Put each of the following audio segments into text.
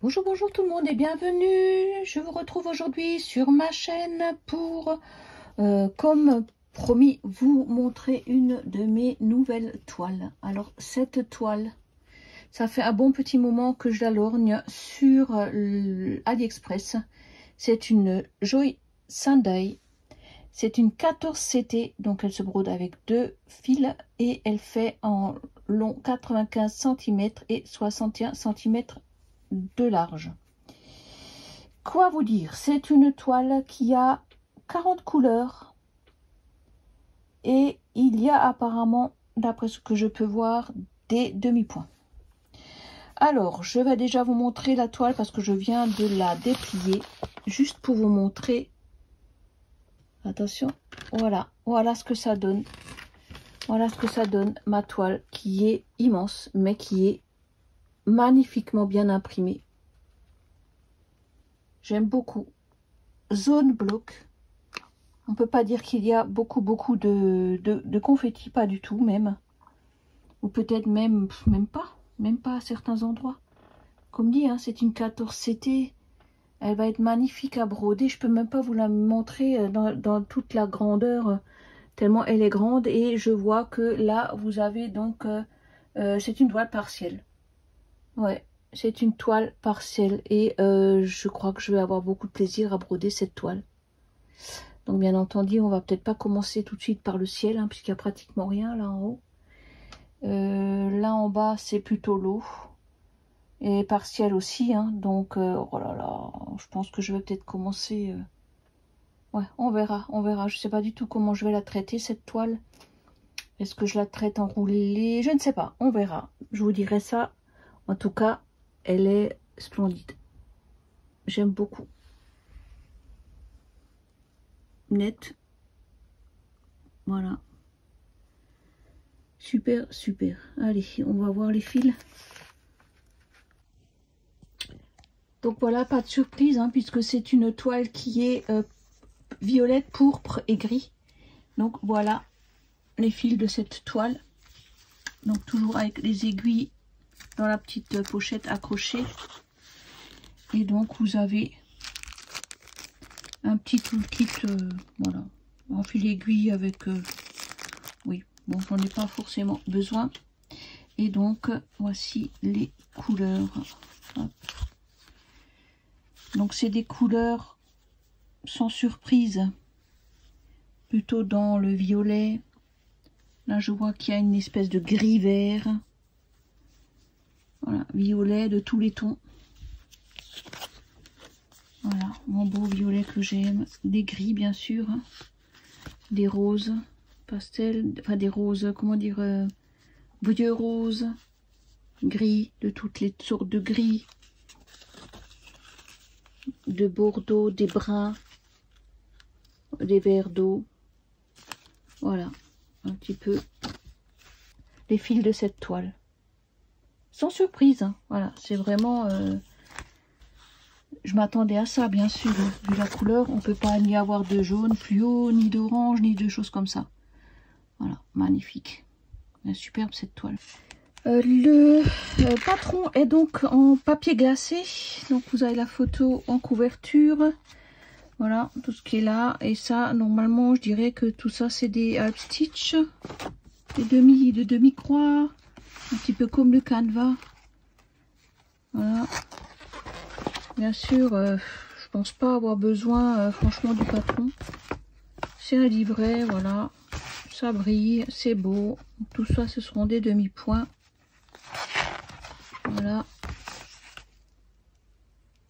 Bonjour, bonjour tout le monde et bienvenue. Je vous retrouve aujourd'hui sur ma chaîne pour, comme promis, vous montrer une de mes nouvelles toiles. Alors cette toile, ça fait un bon petit moment que je la lorgne sur AliExpress. C'est une Joy Sunday. C'est une 14 CT, donc elle se brode avec 2 fils et elle fait en long 95 cm et 61 cm de large. Quoi vous dire? C'est une toile qui a 40 couleurs et il y a apparemment, d'après ce que je peux voir, des demi-points. Alors, je vais déjà vous montrer la toile parce que je viens de la déplier, juste pour vous montrer. Attention, voilà ce que ça donne. Voilà ce que ça donne, ma toile qui est immense, mais qui est magnifiquement bien imprimée. J'aime beaucoup. Zone bloc. On ne peut pas dire qu'il y a beaucoup de confetti, pas du tout même. Ou peut-être même pas à certains endroits. Comme dit, hein, c'est une 14 CT. Elle va être magnifique à broder. Je peux même pas vous la montrer dans toute la grandeur, tellement elle est grande. Et je vois que là, vous avez donc... c'est une toile partielle. Ouais, c'est une toile partielle. Et je crois que je vais avoir beaucoup de plaisir à broder cette toile. Donc bien entendu, on va peut-être pas commencer tout de suite par le ciel, hein, puisqu'il n'y a pratiquement rien là en haut. Là en bas, c'est plutôt l'eau. Et partiel aussi, hein, donc oh là là, je pense que je vais peut-être commencer. Ouais, on verra. Je sais pas du tout comment je vais la traiter cette toile. Est-ce que je la traite enroulée? Je ne sais pas, on verra. Je vous dirai ça. En tout cas, elle est splendide. J'aime beaucoup. Net. Voilà. Super, super. Allez, on va voir les fils. Donc voilà, pas de surprise, hein, puisque c'est une toile qui est violette, pourpre et gris. Donc voilà les fils de cette toile. Donc toujours avec les aiguilles dans la petite pochette accrochée. Et donc vous avez un petit toolkit, voilà, en fil aiguille avec... oui, bon, j'en ai pas forcément besoin. Et donc voici les couleurs. Hop. Donc c'est des couleurs sans surprise, plutôt dans le violet. Là je vois qu'il y a une espèce de gris vert. Voilà, violet de tous les tons. Voilà, mon beau violet que j'aime. Des gris bien sûr. Des roses pastel, enfin des roses, comment dire, vieux rose, gris, de toutes les sortes de gris. De bordeaux, des bruns, des verts d'eau. Voilà, un petit peu les fils de cette toile. Sans surprise, hein. Voilà, c'est vraiment... je m'attendais à ça, bien sûr. Hein. Vu la couleur, on ne peut pas ni avoir de jaune fluo, ni d'orange, ni de choses comme ça. Voilà, magnifique. Superbe cette toile. Le patron est donc en papier glacé. Donc vous avez la photo en couverture. Voilà, tout ce qui est là. Et ça, normalement, je dirais que tout ça, c'est des half stitch. Des demi-croix. Un petit peu comme le canevas. Voilà. Bien sûr, je pense pas avoir besoin, franchement, du patron. C'est un livret, voilà. Ça brille, c'est beau. Tout ça, ce seront des demi-points. Voilà.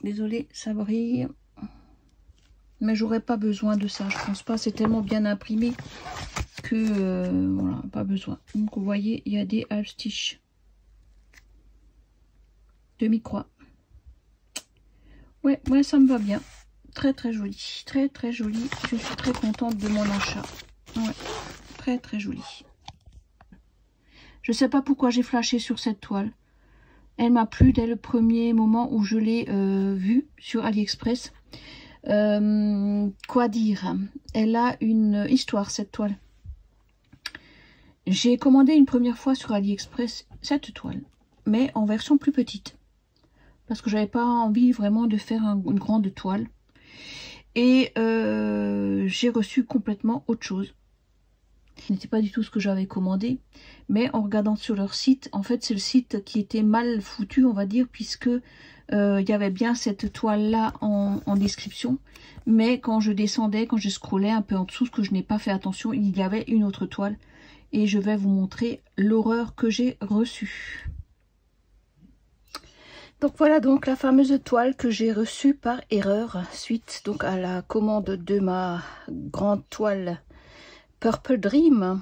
Désolée, ça brille. Mais j'aurais pas besoin de ça, je pense pas. C'est tellement bien imprimé que voilà, pas besoin. Donc vous voyez, il y a des half stitch. Demi-croix. Ouais, moi ça me va bien. Très très joli. Très très joli. Je suis très contente de mon achat. Ouais, très très joli. Je sais pas pourquoi j'ai flashé sur cette toile. Elle m'a plu dès le premier moment où je l'ai vue sur AliExpress. Quoi dire? Elle a une histoire cette toile. J'ai commandé une première fois sur AliExpress cette toile, mais en version plus petite. parce que j'avais pas envie vraiment de faire une grande toile. Et j'ai reçu complètement autre chose. Ce n'était pas du tout ce que j'avais commandé, mais en regardant sur leur site, en fait c'est le site qui était mal foutu, on va dire, puisque il y avait bien cette toile là en description, mais quand je descendais, quand je scrollais un peu en dessous, ce que je n'ai pas fait attention, il y avait une autre toile, et je vais vous montrer l'horreur que j'ai reçue. Donc voilà donc la fameuse toile que j'ai reçue par erreur, suite donc à la commande de ma grande toile Purple Dream.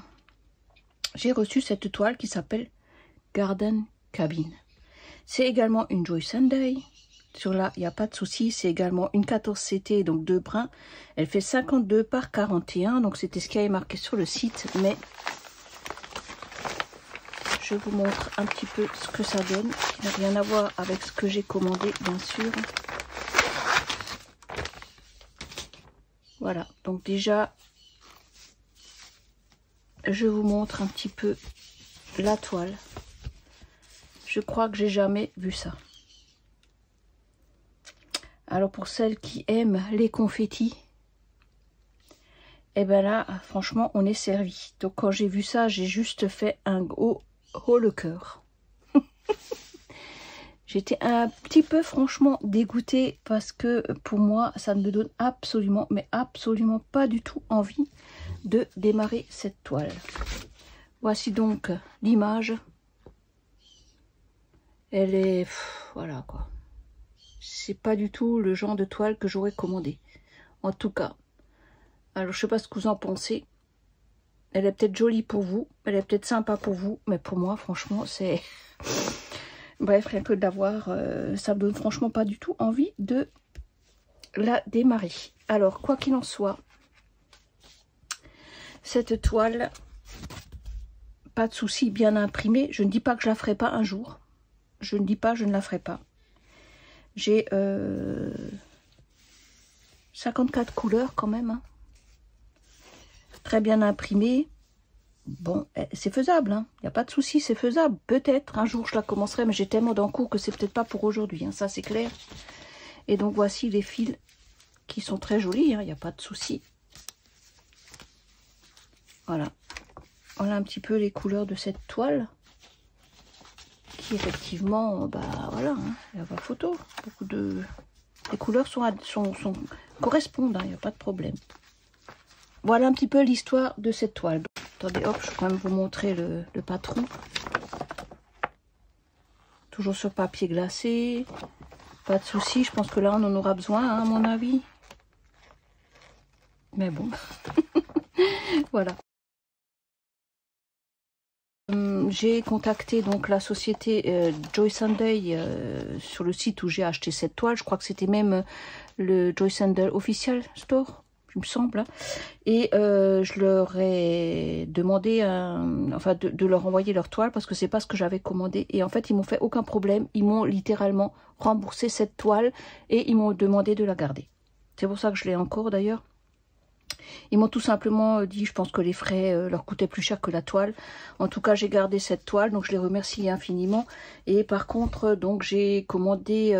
J'ai reçu cette toile qui s'appelle Garden Cabin. C'est également une Joy Sunday. Sur là, il n'y a pas de souci. C'est également une 14CT, donc 2 brins. Elle fait 52 par 41. Donc c'était ce qui avait marqué sur le site. Mais je vous montre un petit peu ce que ça donne. Qui n'a rien à voir avec ce que j'ai commandé, bien sûr. Voilà. Donc déjà, je vous montre un petit peu la toile. Je crois que j'ai jamais vu ça. Alors pour celles qui aiment les confettis, et ben là, franchement, on est servi. Donc quand j'ai vu ça, j'ai juste fait un gros haut le cœur. J'étais un petit peu franchement dégoûtée parce que pour moi, ça ne me donne absolument, mais absolument pas du tout envie de démarrer cette toile. Voici donc l'image. Elle est... voilà quoi. C'est pas du tout le genre de toile que j'aurais commandé. En tout cas. Alors je sais pas ce que vous en pensez. Elle est peut-être jolie pour vous. Elle est peut-être sympa pour vous. Mais pour moi franchement c'est... Bref, rien que d'avoir... ça me donne franchement pas du tout envie de la démarrer. Alors quoi qu'il en soit... Cette toile, pas de souci, bien imprimée. Je ne dis pas que je la ferai pas un jour. Je ne dis pas, je ne la ferai pas. J'ai 54 couleurs quand même. Hein. Très bien imprimée. Bon, c'est faisable. Il n'y a pas de souci, c'est faisable. Peut-être un jour je la commencerai, mais j'ai tellement d'encours que c'est peut-être pas pour aujourd'hui. Hein, ça, c'est clair. Et donc, voici les fils qui sont très jolis. Il n'y a pas de souci. Voilà. Voilà un petit peu les couleurs de cette toile. Qui effectivement, bah voilà, hein, il n'y a pas photo. Beaucoup de... Les couleurs correspondent, il n'y a pas de problème. Voilà un petit peu l'histoire de cette toile. Donc, attendez, hop, je vais quand même vous montrer le patron. Toujours sur papier glacé. Pas de souci, je pense que là on en aura besoin, hein, à mon avis. Mais bon. Voilà. J'ai contacté donc la société Joy Sunday sur le site où j'ai acheté cette toile. Je crois que c'était même le Joy Sunday Official Store, il me semble. Hein. Et je leur ai demandé enfin de leur envoyer leur toile parce que c'est pas ce que j'avais commandé. Et en fait, ils m'ont fait aucun problème. Ils m'ont littéralement remboursé cette toile et ils m'ont demandé de la garder. C'est pour ça que je l'ai encore d'ailleurs. Ils m'ont tout simplement dit, je pense que les frais leur coûtaient plus cher que la toile. En tout cas, j'ai gardé cette toile, donc je les remercie infiniment. Et par contre, donc j'ai commandé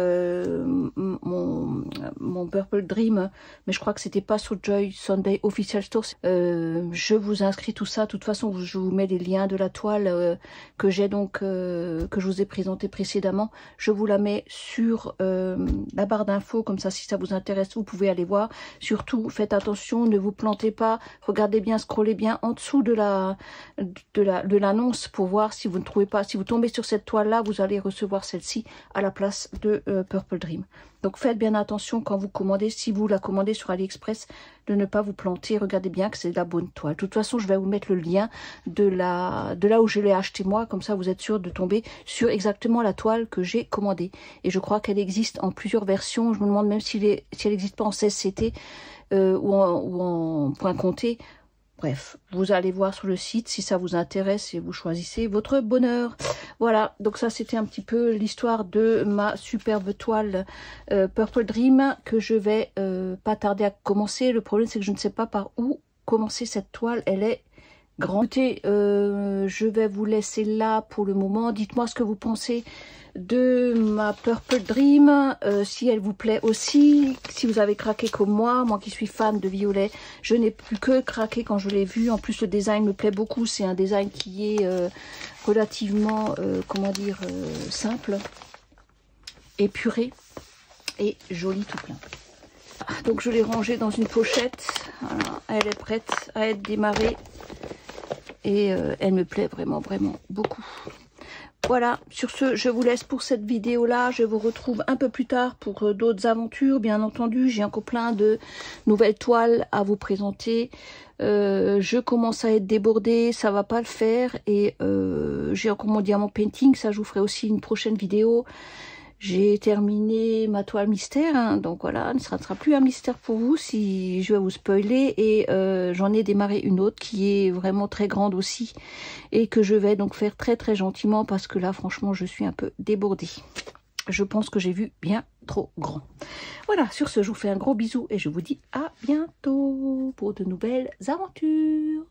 mon Purple Dream, mais je crois que c'était pas sur Joy Sunday Official Store. Je vous inscris tout ça. De toute façon, je vous mets les liens de la toile que j'ai donc, que je vous ai présenté précédemment. Je vous la mets sur la barre d'infos, comme ça, si ça vous intéresse, vous pouvez aller voir. Surtout, faites attention, ne vous plantez pas, regardez bien, scrollez bien en dessous de l'annonce pour voir si vous ne trouvez pas, si vous tombez sur cette toile là, vous allez recevoir celle-ci à la place de Purple Dream. Donc faites bien attention quand vous commandez, si vous la commandez sur AliExpress, de ne pas vous planter, regardez bien que c'est la bonne toile. De toute façon, je vais vous mettre le lien de là où je l'ai acheté moi, comme ça vous êtes sûr de tomber sur exactement la toile que j'ai commandée. Et je crois qu'elle existe en plusieurs versions, je me demande même si elle n'existe pas en 16CT ou en point compté. Bref, vous allez voir sur le site si ça vous intéresse et vous choisissez votre bonheur. Voilà, donc ça c'était un petit peu l'histoire de ma superbe toile Purple Dream que je vais pas tarder à commencer. Le problème c'est que je ne sais pas par où commencer cette toile. Elle est grand. Écoutez, je vais vous laisser là pour le moment. Dites-moi ce que vous pensez de ma Purple Dream, si elle vous plaît aussi, si vous avez craqué comme moi qui suis fan de violet, je n'ai plus que craqué quand je l'ai vu. En plus le design me plaît beaucoup, c'est un design qui est relativement, comment dire, simple, épuré et joli tout plein. Donc je l'ai rangée dans une pochette, voilà, elle est prête à être démarrée et elle me plaît vraiment beaucoup. Voilà, sur ce, je vous laisse pour cette vidéo-là. Je vous retrouve un peu plus tard pour d'autres aventures. Bien entendu, j'ai encore plein de nouvelles toiles à vous présenter. Je commence à être débordée, ça va pas le faire. Et j'ai encore mon diamant painting, ça je vous ferai aussi une prochaine vidéo. J'ai terminé ma toile mystère, hein, donc voilà, ce ne sera plus un mystère pour vous si je vais vous spoiler. Et j'en ai démarré une autre qui est vraiment très grande aussi et que je vais donc faire très gentiment parce que là, franchement, je suis un peu débordée. Je pense que j'ai vu bien trop grand. Voilà, sur ce, je vous fais un gros bisou et je vous dis à bientôt pour de nouvelles aventures.